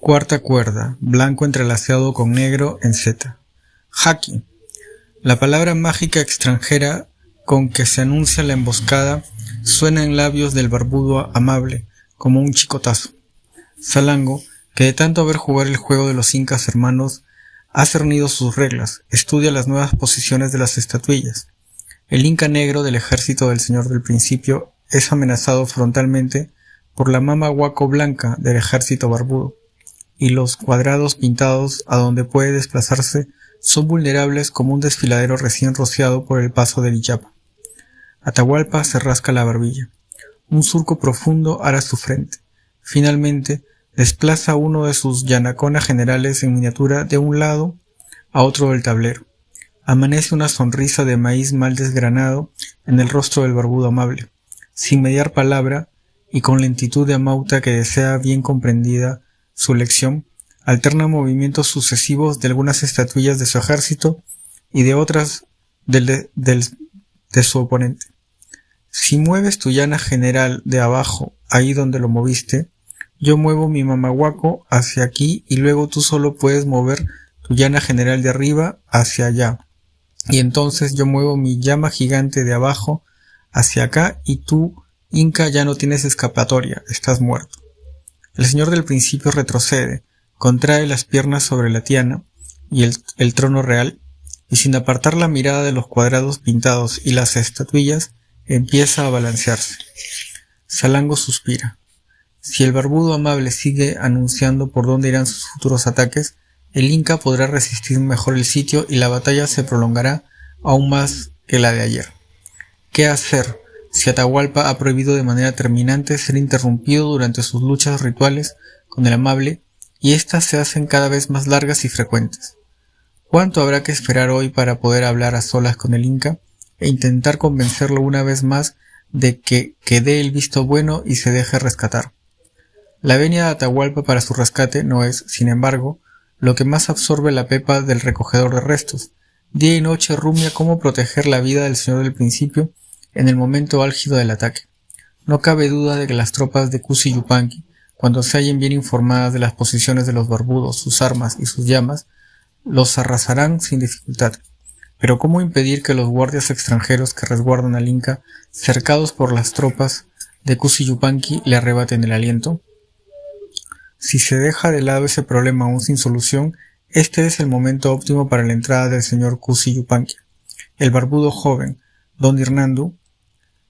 Cuarta cuerda, blanco entrelazado con negro en Z. Haki. La palabra mágica extranjera con que se anuncia la emboscada suena en labios del barbudo amable como un chicotazo. Salango, que de tanto ver jugar el juego de los incas hermanos, ha cernido sus reglas, estudia las nuevas posiciones de las estatuillas. El inca negro del ejército del señor del principio es amenazado frontalmente por la mama huaco blanca del ejército barbudo, y los cuadrados pintados a donde puede desplazarse son vulnerables como un desfiladero recién rociado por el paso del Illapa. Atahualpa se rasca la barbilla. Un surco profundo ara su frente. Finalmente, desplaza uno de sus yanacona generales en miniatura de un lado a otro del tablero. Amanece una sonrisa de maíz mal desgranado en el rostro del barbudo amable. Sin mediar palabra y con lentitud de amauta que desea bien comprendida su lección, alterna movimientos sucesivos de algunas estatuillas de su ejército y de otras de su oponente. Si mueves tu llana general de abajo, ahí donde lo moviste, yo muevo mi mamahuaco hacia aquí y luego tú solo puedes mover tu llana general de arriba hacia allá. Y entonces yo muevo mi llama gigante de abajo hacia acá y tú, Inca, ya no tienes escapatoria, estás muerto. El señor del principio retrocede, contrae las piernas sobre la tiana y el trono real, y sin apartar la mirada de los cuadrados pintados y las estatuillas, empieza a balancearse. Salango suspira. Si el barbudo amable sigue anunciando por dónde irán sus futuros ataques, el Inca podrá resistir mejor el sitio y la batalla se prolongará aún más que la de ayer. ¿Qué hacer si Atahualpa ha prohibido de manera terminante ser interrumpido durante sus luchas rituales con el amable y éstas se hacen cada vez más largas y frecuentes? ¿Cuánto habrá que esperar hoy para poder hablar a solas con el Inca e intentar convencerlo una vez más de que dé el visto bueno y se deje rescatar? La venia de Atahualpa para su rescate no es, sin embargo, lo que más absorbe la pepa del recogedor de restos. Día y noche rumia cómo proteger la vida del señor del principio en el momento álgido del ataque. No cabe duda de que las tropas de Cusi Yupanqui, cuando se hallen bien informadas de las posiciones de los barbudos, sus armas y sus llamas, los arrasarán sin dificultad. Pero ¿cómo impedir que los guardias extranjeros que resguardan al Inca, cercados por las tropas de Cusi Yupanqui, le arrebaten el aliento? Si se deja de lado ese problema aún sin solución, este es el momento óptimo para la entrada del señor Cusi Yupanqui. El barbudo joven, don Hernando,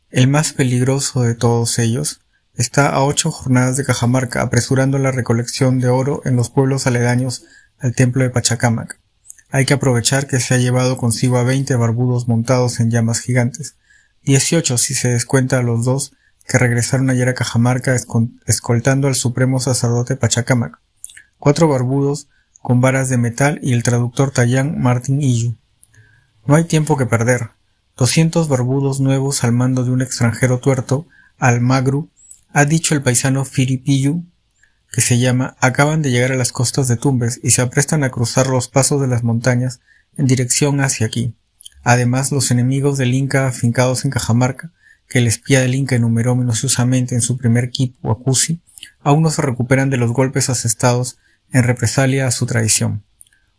el más peligroso de todos ellos, está a 8 jornadas de Cajamarca apresurando la recolección de oro en los pueblos aledaños al templo de Pachacámac. Hay que aprovechar que se ha llevado consigo a 20 barbudos montados en llamas gigantes, 18 si se descuenta a los 2 que regresaron ayer a Cajamarca escoltando al supremo sacerdote Pachacámac, 4 barbudos con varas de metal y el traductor Tayán Martín Illu. No hay tiempo que perder. 200 barbudos nuevos al mando de un extranjero tuerto, Almagru, ha dicho el paisano Firipillu, que se llama, acaban de llegar a las costas de Tumbes y se aprestan a cruzar los pasos de las montañas en dirección hacia aquí. Además, los enemigos del Inca afincados en Cajamarca, que el espía del Inca enumeró minuciosamente en su primer quipu a Cusi, aún no se recuperan de los golpes asestados en represalia a su traición.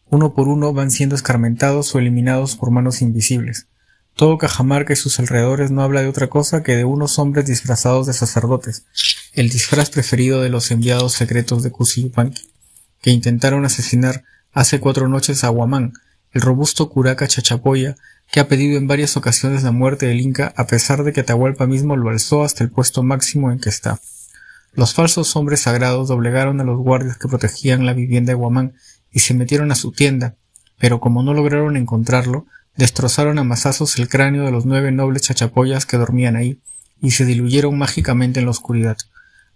Uno por uno van siendo escarmentados o eliminados por manos invisibles. Todo Cajamarca y sus alrededores no habla de otra cosa que de unos hombres disfrazados de sacerdotes, el disfraz preferido de los enviados secretos de Cusi Yupanqui, que intentaron asesinar hace 4 noches a Huamán, el robusto curaca Chachapoya, que ha pedido en varias ocasiones la muerte del Inca a pesar de que Atahualpa mismo lo alzó hasta el puesto máximo en que está. Los falsos hombres sagrados doblegaron a los guardias que protegían la vivienda de Huamán y se metieron a su tienda, pero como no lograron encontrarlo, destrozaron a mazazos el cráneo de los 9 nobles chachapoyas que dormían ahí y se diluyeron mágicamente en la oscuridad.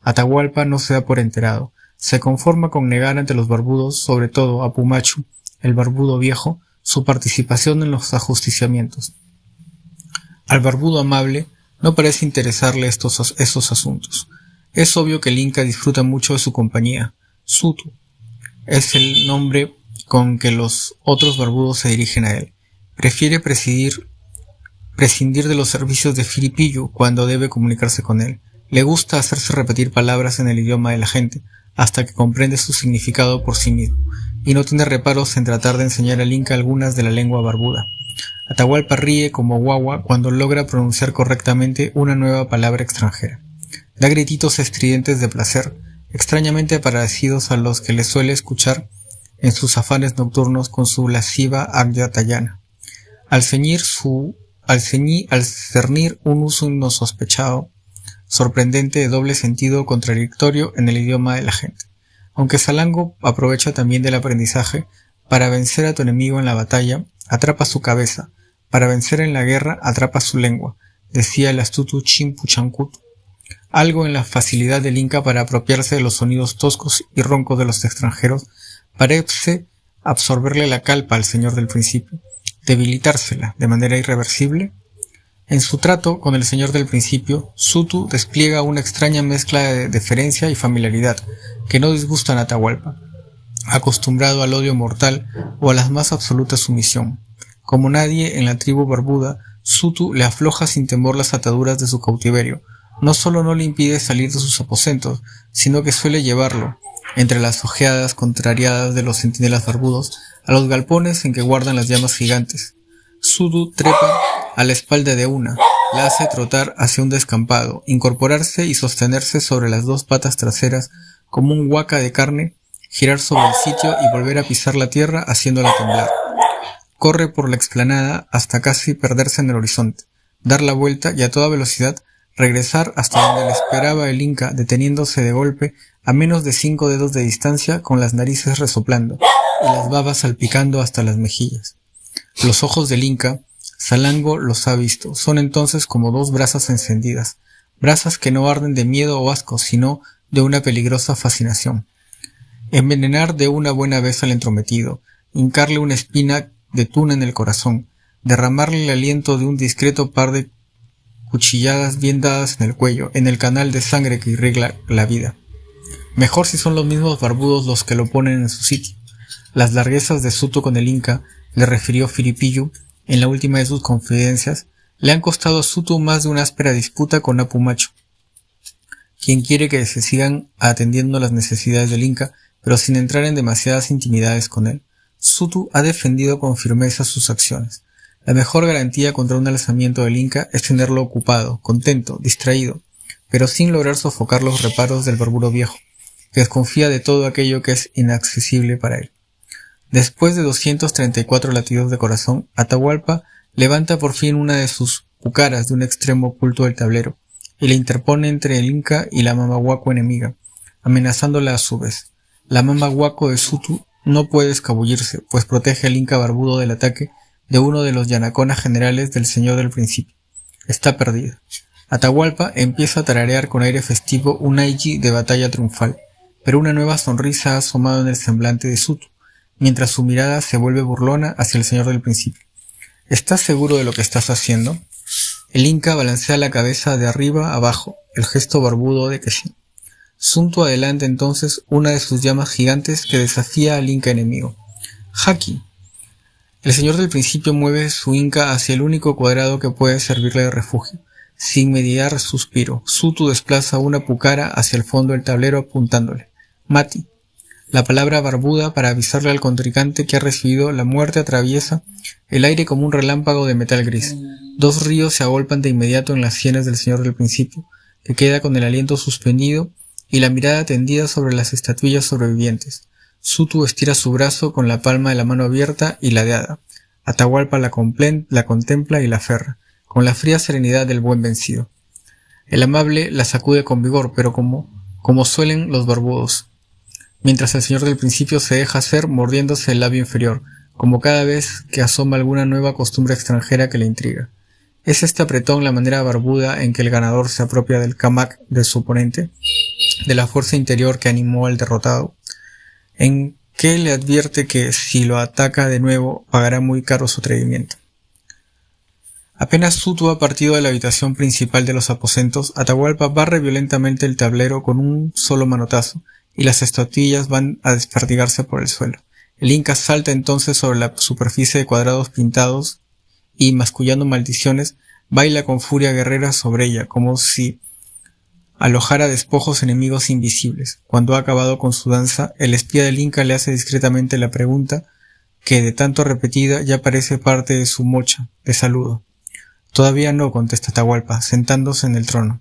Atahualpa no se da por enterado, se conforma con negar ante los barbudos, sobre todo a Pumachu, el barbudo viejo, su participación en los ajusticiamientos. Al barbudo amable no parece interesarle esos asuntos. Es obvio que el Inca disfruta mucho de su compañía. Sutu es el nombre con que los otros barbudos se dirigen a él. Prefiere prescindir de los servicios de Firipillu cuando debe comunicarse con él. Le gusta hacerse repetir palabras en el idioma de la gente, hasta que comprende su significado por sí mismo, y no tiene reparos en tratar de enseñar al Inca algunas de la lengua barbuda. Atahualpa ríe como guagua cuando logra pronunciar correctamente una nueva palabra extranjera. Da grititos estridentes de placer, extrañamente parecidos a los que le suele escuchar en sus afanes nocturnos con su lasciva Agyatayana. Al cernir un uso insospechado, sorprendente de doble sentido contradictorio en el idioma de la gente. Aunque Salango aprovecha también del aprendizaje para vencer a tu enemigo en la batalla, atrapa su cabeza, para vencer en la guerra, atrapa su lengua, decía el astuto Chimpuchancuto. Algo en la facilidad del Inca para apropiarse de los sonidos toscos y roncos de los extranjeros parece absorberle la calpa al señor del principio, debilitársela de manera irreversible. En su trato con el señor del principio, Sutu despliega una extraña mezcla de deferencia y familiaridad que no disgustan a Atahualpa, acostumbrado al odio mortal o a la más absoluta sumisión. Como nadie en la tribu barbuda, Sutu le afloja sin temor las ataduras de su cautiverio. No solo no le impide salir de sus aposentos, sino que suele llevarlo, entre las ojeadas contrariadas de los centinelas barbudos, a los galpones en que guardan las llamas gigantes. Sutu trepa a la espalda de una, la hace trotar hacia un descampado, incorporarse y sostenerse sobre las dos patas traseras como un huaca de carne, girar sobre el sitio y volver a pisar la tierra haciéndola temblar. Corre por la explanada hasta casi perderse en el horizonte, dar la vuelta y a toda velocidad regresar hasta donde le esperaba el Inca, deteniéndose de golpe a menos de 5 dedos de distancia con las narices resoplando y las babas salpicando hasta las mejillas. Los ojos del Inca, Salango los ha visto, son entonces como dos brasas encendidas, brasas que no arden de miedo o asco, sino de una peligrosa fascinación. Envenenar de una buena vez al entrometido, hincarle una espina de tuna en el corazón, derramarle el aliento de un discreto par de cuchilladas bien dadas en el cuello, en el canal de sangre que irriga la vida. Mejor si son los mismos barbudos los que lo ponen en su sitio. Las larguezas de Sutu con el Inca, le refirió Firipillu en la última de sus confidencias, le han costado a Sutu más de una áspera disputa con Apu Macho, quien quiere que se sigan atendiendo las necesidades del Inca, pero sin entrar en demasiadas intimidades con él. Sutu ha defendido con firmeza sus acciones. La mejor garantía contra un alzamiento del Inca es tenerlo ocupado, contento, distraído, pero sin lograr sofocar los reparos del barbudo viejo, que desconfía de todo aquello que es inaccesible para él. Después de 234 latidos de corazón, Atahualpa levanta por fin una de sus pucaras de un extremo oculto del tablero y la interpone entre el Inca y la mamahuaco enemiga, amenazándola a su vez. La mamahuaco de Sutu no puede escabullirse, pues protege al Inca barbudo del ataque de uno de los yanaconas generales del señor del principio. Está perdida. Atahualpa empieza a tararear con aire festivo un aiji de batalla triunfal, pero una nueva sonrisa ha asomado en el semblante de Sutu, mientras su mirada se vuelve burlona hacia el señor del principio. ¿Estás seguro de lo que estás haciendo? El Inca balancea la cabeza de arriba a abajo, el gesto barbudo de Keshin. Sunto adelanta entonces una de sus llamas gigantes que desafía al Inca enemigo. ¡Haki! El señor del principio mueve su Inca hacia el único cuadrado que puede servirle de refugio. Sin mediar suspiro, Sutu desplaza una pucara hacia el fondo del tablero apuntándole. Mati. La palabra barbuda para avisarle al contrincante que ha recibido la muerte atraviesa el aire como un relámpago de metal gris. Dos ríos se agolpan de inmediato en las sienes del señor del principio, que queda con el aliento suspendido y la mirada tendida sobre las estatuillas sobrevivientes. Sutu estira su brazo con la palma de la mano abierta y ladeada. Atahualpa la contempla y la aferra, con la fría serenidad del buen vencido. El amable la sacude con vigor, pero como suelen los barbudos, mientras el señor del principio se deja hacer mordiéndose el labio inferior, como cada vez que asoma alguna nueva costumbre extranjera que le intriga. ¿Es este apretón la manera barbuda en que el ganador se apropia del kamak de su oponente, de la fuerza interior que animó al derrotado? ¿En qué le advierte que, si lo ataca de nuevo, pagará muy caro su atrevimiento? Apenas Sutu ha partido de la habitación principal de los aposentos, Atahualpa barre violentamente el tablero con un solo manotazo, y las estatuillas van a desperdigarse por el suelo. El Inca salta entonces sobre la superficie de cuadrados pintados y, mascullando maldiciones, baila con furia guerrera sobre ella, como si alojar a despojos enemigos invisibles. Cuando ha acabado con su danza, el espía del Inca le hace discretamente la pregunta que, de tanto repetida, ya parece parte de su mocha de saludo. Todavía no, contesta Atahualpa, sentándose en el trono.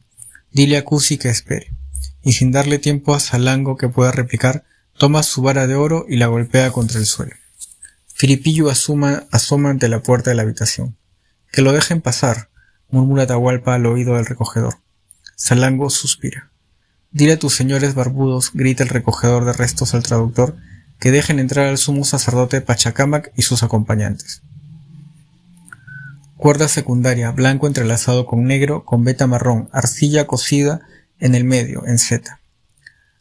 Dile a Cusi que espere. Y sin darle tiempo a Salango que pueda replicar, toma su vara de oro y la golpea contra el suelo. Firipillu asoma ante la puerta de la habitación. Que lo dejen pasar, murmura Atahualpa al oído del recogedor. Salango suspira. Dile a tus señores barbudos, grita el recogedor de restos al traductor, que dejen entrar al sumo sacerdote Pachacámac y sus acompañantes. Cuerda secundaria, blanco entrelazado con negro, con veta marrón, arcilla cosida en el medio, en Z.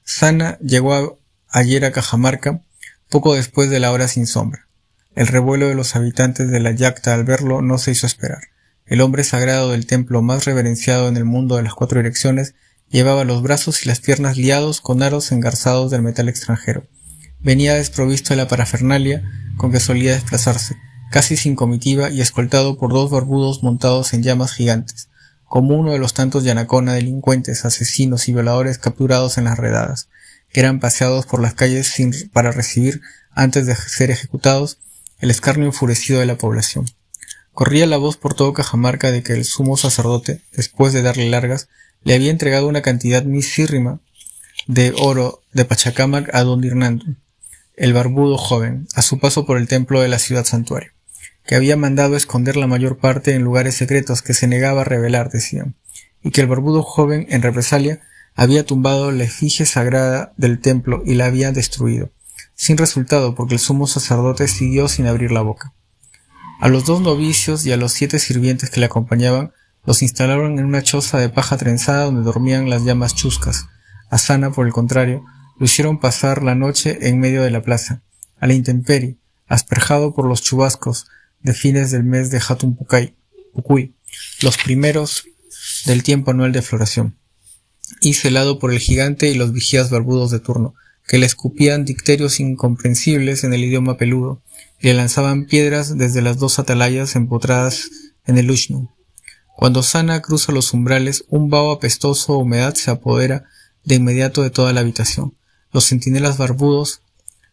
Sana llegó ayer a Cajamarca, poco después de la hora sin sombra. El revuelo de los habitantes de la Yacta al verlo no se hizo esperar. El hombre sagrado del templo más reverenciado en el mundo de las 4 direcciones llevaba los brazos y las piernas liados con aros engarzados del metal extranjero. Venía desprovisto de la parafernalia con que solía desplazarse, casi sin comitiva y escoltado por 2 barbudos montados en llamas gigantes, como uno de los tantos Yanacona delincuentes, asesinos y violadores capturados en las redadas, que eran paseados por las calles para recibir, antes de ser ejecutados, el escarnio enfurecido de la población. Corría la voz por todo Cajamarca de que el sumo sacerdote, después de darle largas, le había entregado una cantidad misérrima de oro de Pachacámac a don Hernando, el barbudo joven, a su paso por el templo de la ciudad santuario, que había mandado esconder la mayor parte en lugares secretos que se negaba a revelar, decían, y que el barbudo joven, en represalia, había tumbado la efigie sagrada del templo y la había destruido, sin resultado porque el sumo sacerdote siguió sin abrir la boca. A los 2 novicios y a los 7 sirvientes que le acompañaban los instalaron en una choza de paja trenzada donde dormían las llamas chuscas. A Sana, por el contrario, lo hicieron pasar la noche en medio de la plaza, a la intemperie, asperjado por los chubascos de fines del mes de Hatun Pucuy, los primeros del tiempo anual de floración, y celado por el gigante y los vigías barbudos de turno, que le escupían dicterios incomprensibles en el idioma peludo, y le lanzaban piedras desde las 2 atalayas empotradas en el Ushnu. Cuando Sana cruza los umbrales, un vaho apestoso o humedad se apodera de inmediato de toda la habitación. Los centinelas barbudos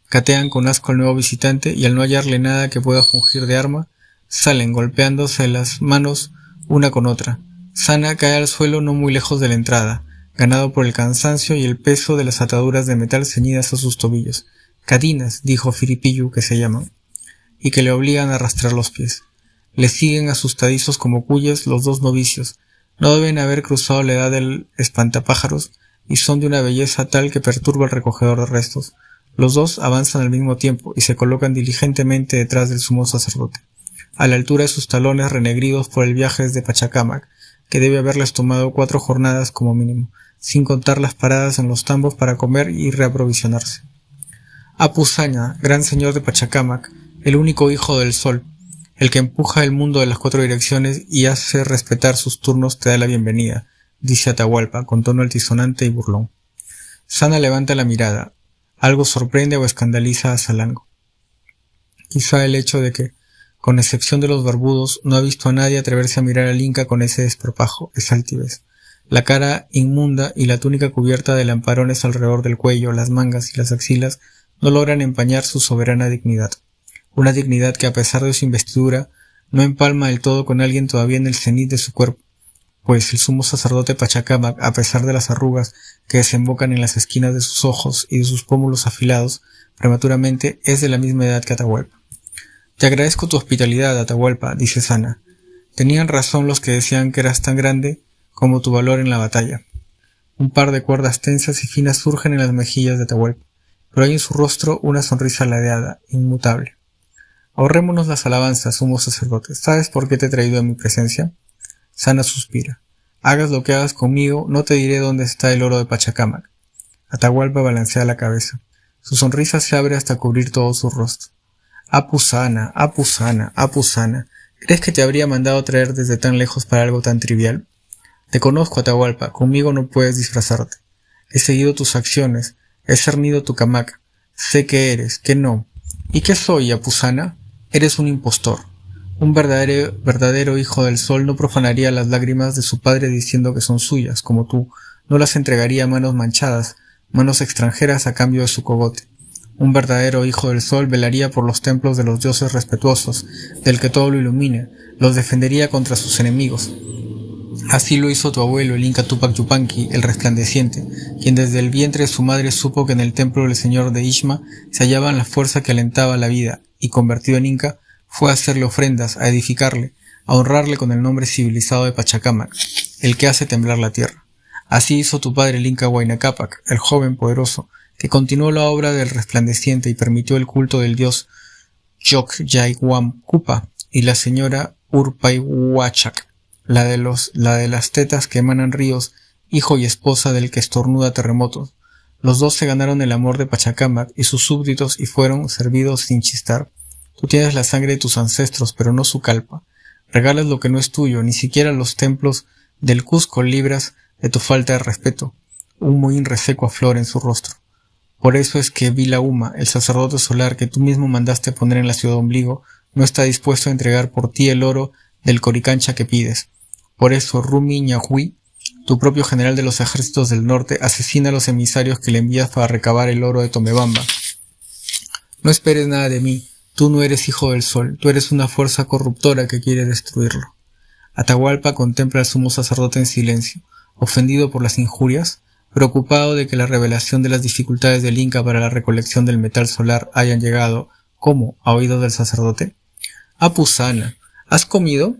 catean con asco al nuevo visitante y al no hallarle nada que pueda fungir de arma, salen golpeándose las manos una con otra. Sana cae al suelo no muy lejos de la entrada, ganado por el cansancio y el peso de las ataduras de metal ceñidas a sus tobillos. Cadinas, dijo Firipillu, que se llaman, y que le obligan a arrastrar los pies. Le siguen asustadizos como cuyes los 2 novicios. No deben haber cruzado la edad del espantapájaros y son de una belleza tal que perturba al recogedor de restos. Los 2 avanzan al mismo tiempo y se colocan diligentemente detrás del sumo sacerdote, a la altura de sus talones renegridos por el viaje desde Pachacámac, que debe haberles tomado 4 jornadas como mínimo, sin contar las paradas en los tambos para comer y reaprovisionarse. Apu Saña, gran señor de Pachacámac, el único hijo del sol, el que empuja el mundo de las 4 direcciones y hace respetar sus turnos, te da la bienvenida, dice Atahualpa, con tono altisonante y burlón. Sana levanta la mirada. Algo sorprende o escandaliza a Salango. Quizá el hecho de que, con excepción de los barbudos, no ha visto a nadie atreverse a mirar al Inca con ese desparpajo, esa altivez. La cara inmunda y la túnica cubierta de lamparones alrededor del cuello, las mangas y las axilas no logran empañar su soberana dignidad. Una dignidad que, a pesar de su investidura, no empalma del todo con alguien todavía en el cenit de su cuerpo, pues el sumo sacerdote Pachacámac, a pesar de las arrugas que desembocan en las esquinas de sus ojos y de sus pómulos afilados, prematuramente es de la misma edad que Atahualpa. Te agradezco tu hospitalidad, Atahualpa, dice Sana. Tenían razón los que decían que eras tan grande como tu valor en la batalla. Un par de cuerdas tensas y finas surgen en las mejillas de Atahualpa, pero hay en su rostro una sonrisa ladeada, inmutable. Ahorrémonos las alabanzas, sumo sacerdote. ¿Sabes por qué te he traído en mi presencia? Sana suspira. Hagas lo que hagas conmigo, no te diré dónde está el oro de Pachacámac. Atahualpa balancea la cabeza. Su sonrisa se abre hasta cubrir todo su rostro. Apu Sana, Apu Sana, Apu Sana. ¿Crees que te habría mandado traer desde tan lejos para algo tan trivial? Te conozco, Atahualpa, conmigo no puedes disfrazarte. He seguido tus acciones, he cernido tu camaca. Sé que eres, que no. ¿Y qué soy, Apu Sana? Eres un impostor. Un verdadero hijo del sol no profanaría las lágrimas de su padre diciendo que son suyas, como tú. no las entregaría a manos manchadas, manos extranjeras a cambio de su cogote. Un verdadero hijo del sol velaría por los templos de los dioses respetuosos, del que todo lo ilumina, los defendería contra sus enemigos. Así lo hizo tu abuelo, el Inca Tupac Yupanqui, el resplandeciente, quien desde el vientre de su madre supo que en el templo del señor de Ixma se hallaban la fuerza que alentaba la vida, y convertido en Inca, fue a hacerle ofrendas, a edificarle, a honrarle con el nombre civilizado de Pachacámac, el que hace temblar la tierra. Así hizo tu padre el Inca Huayna Cápac, el joven poderoso, que continuó la obra del resplandeciente y permitió el culto del dios Yoc-Yay-Guam Cupa y la señora Urpay-Huachac, la de las tetas que emanan ríos, hijo y esposa del que estornuda terremotos. Los dos se ganaron el amor de Pachacámac y sus súbditos y fueron servidos sin chistar. Tú tienes la sangre de tus ancestros, pero no su calpa. Regalas lo que no es tuyo, ni siquiera los templos del Cusco libras de tu falta de respeto. Un mohín reseco aflora en su rostro. Por eso es que Vilauma, el sacerdote solar que tú mismo mandaste poner en la ciudad ombligo, no está dispuesto a entregar por ti el oro del Coricancha que pides. Por eso Rumi Ñahui, tu propio general de los ejércitos del norte, asesina a los emisarios que le envías para recabar el oro de Tomebamba. No esperes nada de mí, tú no eres hijo del sol, tú eres una fuerza corruptora que quiere destruirlo. Atahualpa contempla al sumo sacerdote en silencio, ofendido por las injurias, preocupado de que la revelación de las dificultades del Inca para la recolección del metal solar hayan llegado, ¿cómo?, a oídos del sacerdote. Apusana, ¿has comido?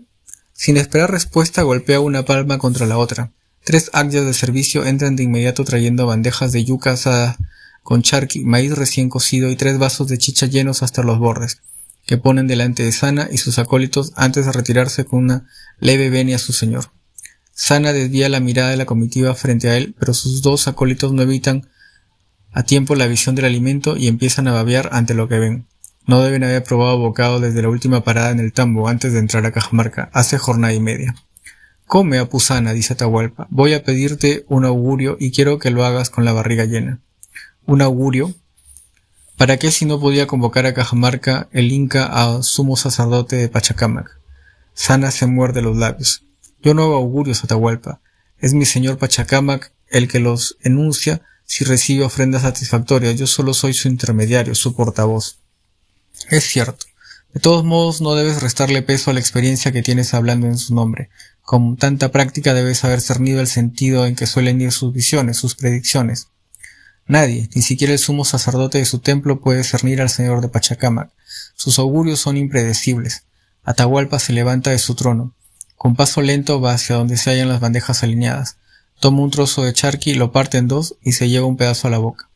Sin esperar respuesta, golpea una palma contra la otra. 3 agyas de servicio entran de inmediato trayendo bandejas de yuca asada con charqui, maíz recién cocido y 3 vasos de chicha llenos hasta los bordes, que ponen delante de Sana y sus acólitos antes de retirarse con una leve venia a su señor. Sana desvía la mirada de la comitiva frente a él, pero sus 2 acólitos no evitan a tiempo la visión del alimento y empiezan a babear ante lo que ven. No deben haber probado bocado desde la última parada en el tambo antes de entrar a Cajamarca, hace jornada y media. Come, Apusana, dice Atahualpa. Voy a pedirte un augurio y quiero que lo hagas con la barriga llena. ¿Un augurio? ¿Para qué si no podía convocar a Cajamarca el Inca a sumo sacerdote de Pachacámac? Sana se muerde los labios. Yo no hago augurios, Atahualpa. Es mi señor Pachacámac el que los enuncia si recibe ofrendas satisfactorias. Yo solo soy su intermediario, su portavoz. Es cierto. De todos modos, no debes restarle peso a la experiencia que tienes hablando en su nombre. Con tanta práctica debes haber cernido el sentido en que suelen ir sus visiones, sus predicciones. Nadie, ni siquiera el sumo sacerdote de su templo, puede cernir al señor de Pachacámac. Sus augurios son impredecibles. Atahualpa se levanta de su trono. Con paso lento va hacia donde se hallan las bandejas alineadas. Toma un trozo de charqui, lo parte en 2 y se lleva un pedazo a la boca.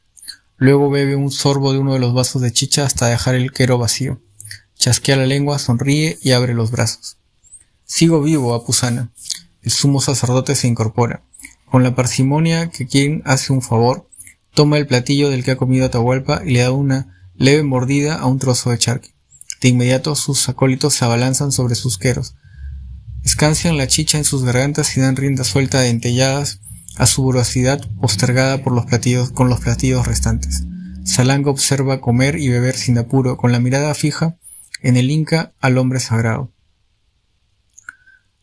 Luego bebe un sorbo de uno de los vasos de chicha hasta dejar el quero vacío. Chasquea la lengua, sonríe y abre los brazos. Sigo vivo, Apusana. El sumo sacerdote se incorpora. Con la parsimonia que quien hace un favor, toma el platillo del que ha comido Atahualpa y le da una leve mordida a un trozo de charqui. De inmediato sus acólitos se abalanzan sobre sus queros. Escancian la chicha en sus gargantas y dan rienda suelta de dentelladas a su voracidad postergada con los platillos restantes. Salanga observa comer y beber sin apuro, con la mirada fija en el Inca al hombre sagrado.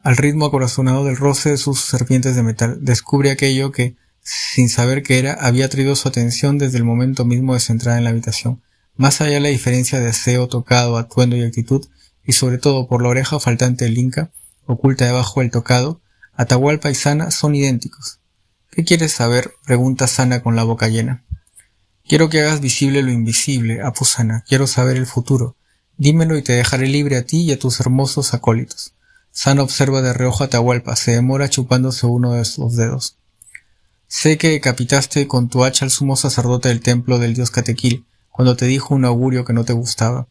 Al ritmo acorazonado del roce de sus serpientes de metal, descubre aquello que, sin saber qué era, había atraído su atención desde el momento mismo de su entrada en la habitación. Más allá de la diferencia de aseo, tocado, atuendo y actitud, y sobre todo por la oreja faltante del Inca, oculta debajo del tocado, Atahualpa y Sana son idénticos. ¿Qué quieres saber?, pregunta Sana con la boca llena. Quiero que hagas visible lo invisible, Apusana. Quiero saber el futuro. Dímelo y te dejaré libre a ti y a tus hermosos acólitos. Sana observa de reojo a Atahualpa, se demora chupándose uno de sus dedos. Sé que decapitaste con tu hacha al sumo sacerdote del templo del dios Catequil, cuando te dijo un augurio que no te gustaba,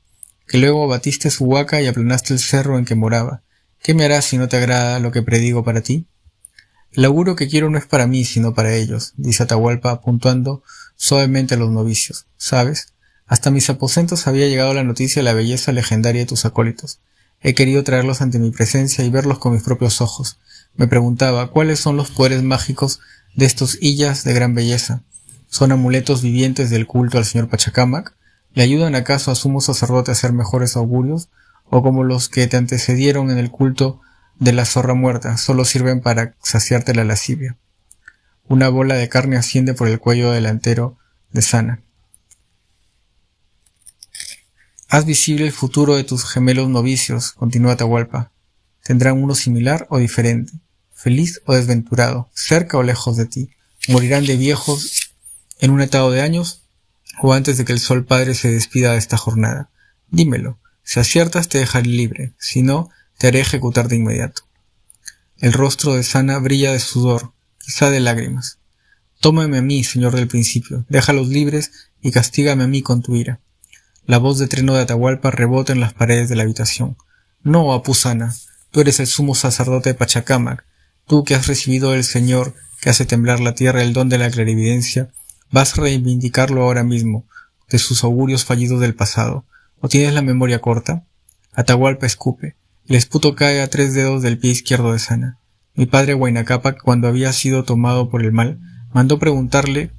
que luego abatiste su huaca y aplanaste el cerro en que moraba. ¿Qué me harás si no te agrada lo que predigo para ti? El augurio que quiero no es para mí, sino para ellos, dice Atahualpa, puntuando suavemente a los novicios. ¿Sabes? Hasta mis aposentos había llegado la noticia de la belleza legendaria de tus acólitos. He querido traerlos ante mi presencia y verlos con mis propios ojos. Me preguntaba, ¿cuáles son los poderes mágicos de estos illas de gran belleza? ¿Son amuletos vivientes del culto al señor Pachacámac? ¿Le ayudan acaso a sumo sacerdote a hacer mejores augurios? ¿O como los que te antecedieron en el culto de la zorra muerta, solo sirven para saciarte la lascivia? Una bola de carne asciende por el cuello delantero de Sana. Haz visible el futuro de tus gemelos novicios, continúa Atahualpa. Tendrán uno similar o diferente, feliz o desventurado, cerca o lejos de ti. Morirán de viejos en un atado de años o antes de que el sol padre se despida de esta jornada. Dímelo, si aciertas te dejaré libre, si no, te haré ejecutar de inmediato. El rostro de Sana brilla de sudor, quizá de lágrimas. Tómame a mí, señor del principio, déjalos libres y castígame a mí con tu ira. La voz de trueno de Atahualpa rebota en las paredes de la habitación. No, Apu Sana, tú eres el sumo sacerdote de Pachacámac, tú que has recibido del Señor, que hace temblar la tierra el don de la clarividencia, vas a reivindicarlo ahora mismo, de sus augurios fallidos del pasado. ¿O tienes la memoria corta? Atahualpa escupe. El esputo cae a 3 dedos del pie izquierdo de Sana. Mi padre Huayna Cápac, cuando había sido tomado por el mal, mandó preguntarle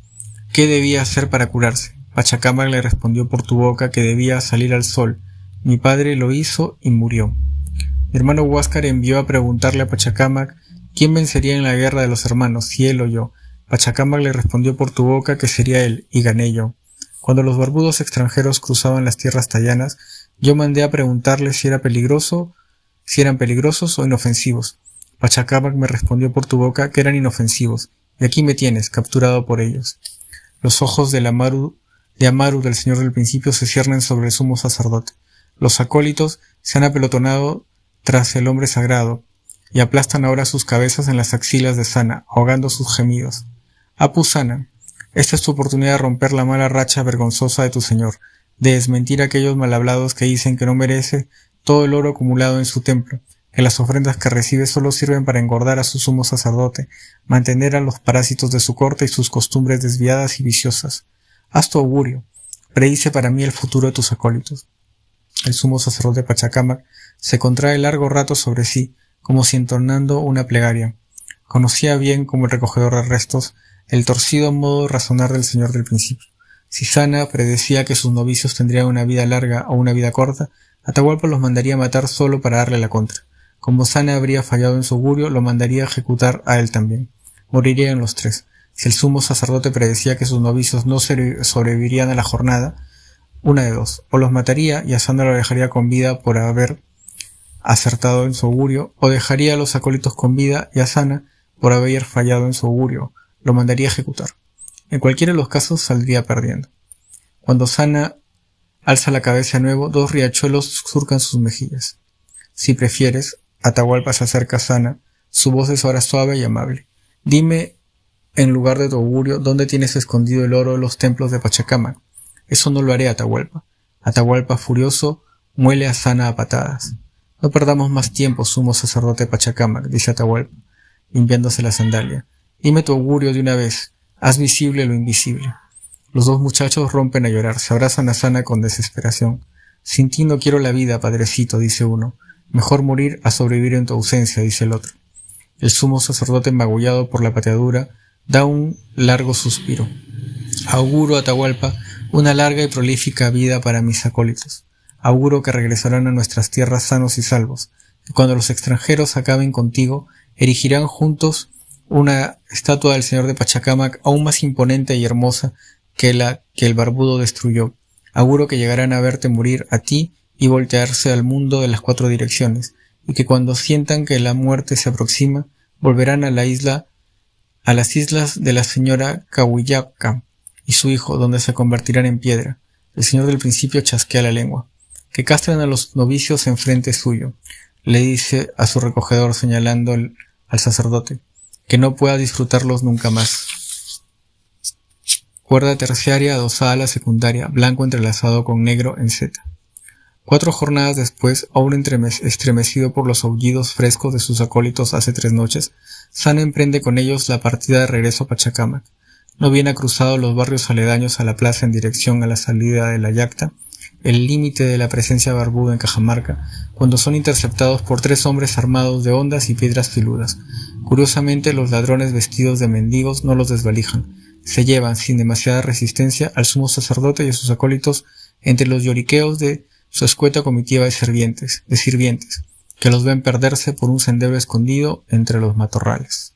qué debía hacer para curarse. Pachacámac le respondió por tu boca que debía salir al sol. Mi padre lo hizo y murió. Mi hermano Huáscar envió a preguntarle a Pachacámac quién vencería en la guerra de los hermanos, si él o yo. Pachacámac le respondió por tu boca que sería él, y gané yo. Cuando los barbudos extranjeros cruzaban las tierras tayanas, yo mandé a preguntarles si eran peligrosos o inofensivos. Pachacámac me respondió por tu boca que eran inofensivos, y aquí me tienes, capturado por ellos. Los ojos de Amaru del Señor del Principio se ciernen sobre el sumo sacerdote. Los acólitos se han apelotonado tras el hombre sagrado, y aplastan ahora sus cabezas en las axilas de Sana, ahogando sus gemidos. Apu Sana, esta es tu oportunidad de romper la mala racha vergonzosa de tu Señor, de desmentir a aquellos malhablados que dicen que no merece todo el oro acumulado en su templo, que las ofrendas que recibe solo sirven para engordar a su sumo sacerdote, mantener a los parásitos de su corte y sus costumbres desviadas y viciosas. Haz tu augurio, predice para mí el futuro de tus acólitos. El sumo sacerdote Pachacámac se contrae largo rato sobre sí, como si entonando una plegaria. Conocía bien, como el recogedor de restos, el torcido modo de razonar del Señor del Principio. Si Sana predecía que sus novicios tendrían una vida larga o una vida corta, Atahualpa los mandaría matar solo para darle la contra. Como Sana habría fallado en su augurio, lo mandaría a ejecutar a él también. Morirían los 3. Si el sumo sacerdote predecía que sus novicios no sobrevivirían a la jornada, una de dos, o los mataría y a Sana lo dejaría con vida por haber acertado en su augurio, o dejaría a los acólitos con vida y a Sana por haber fallado en su augurio, lo mandaría a ejecutar. En cualquiera de los casos saldría perdiendo. Cuando Sana alza la cabeza de nuevo, 2 riachuelos surcan sus mejillas. Si prefieres, Atahualpa se acerca a Sana, su voz es ahora suave y amable. Dime, en lugar de tu augurio, dónde tienes escondido el oro de los templos de Pachacámac. Eso no lo haré, Atahualpa. Atahualpa, furioso, muele a Sana a patadas. No perdamos más tiempo, sumo sacerdote Pachacámac, dice Atahualpa, limpiándose la sandalia. Dime tu augurio de una vez, haz visible lo invisible. Los 2 muchachos rompen a llorar, se abrazan a Sana con desesperación. Sin ti no quiero la vida, padrecito, dice uno. Mejor morir a sobrevivir en tu ausencia, dice el otro. El sumo sacerdote, magullado por la pateadura, da un largo suspiro. Auguro, Atahualpa, una larga y prolífica vida para mis acólitos. Auguro que regresarán a nuestras tierras sanos y salvos, que cuando los extranjeros acaben contigo, erigirán juntos una estatua del Señor de Pachacámac aún más imponente y hermosa que la que el barbudo destruyó. Auguro que llegarán a verte morir a ti y voltearse al mundo de las 4 direcciones, y que cuando sientan que la muerte se aproxima, volverán a las islas de la señora Cahuillaca y su hijo, donde se convertirán en piedra. El Señor del Principio chasquea la lengua. Que castren a los novicios en frente suyo, le dice a su recogedor señalando al sacerdote, que no pueda disfrutarlos nunca más. Cuerda terciaria adosada a la secundaria, blanco entrelazado con negro en Z. 4 jornadas después, aún estremecido por los aullidos frescos de sus acólitos hace 3 noches, Sana emprende con ellos la partida de regreso a Pachacámac. No bien ha cruzado los barrios aledaños a la plaza en dirección a la salida de la Yacta, el límite de la presencia barbuda en Cajamarca, cuando son interceptados por 3 hombres armados de hondas y piedras filudas. Curiosamente, los ladrones vestidos de mendigos no los desvalijan. Se llevan, sin demasiada resistencia, al sumo sacerdote y a sus acólitos entre los lloriqueos de su escueta comitiva de sirvientes, que los ven perderse por un sendero escondido entre los matorrales.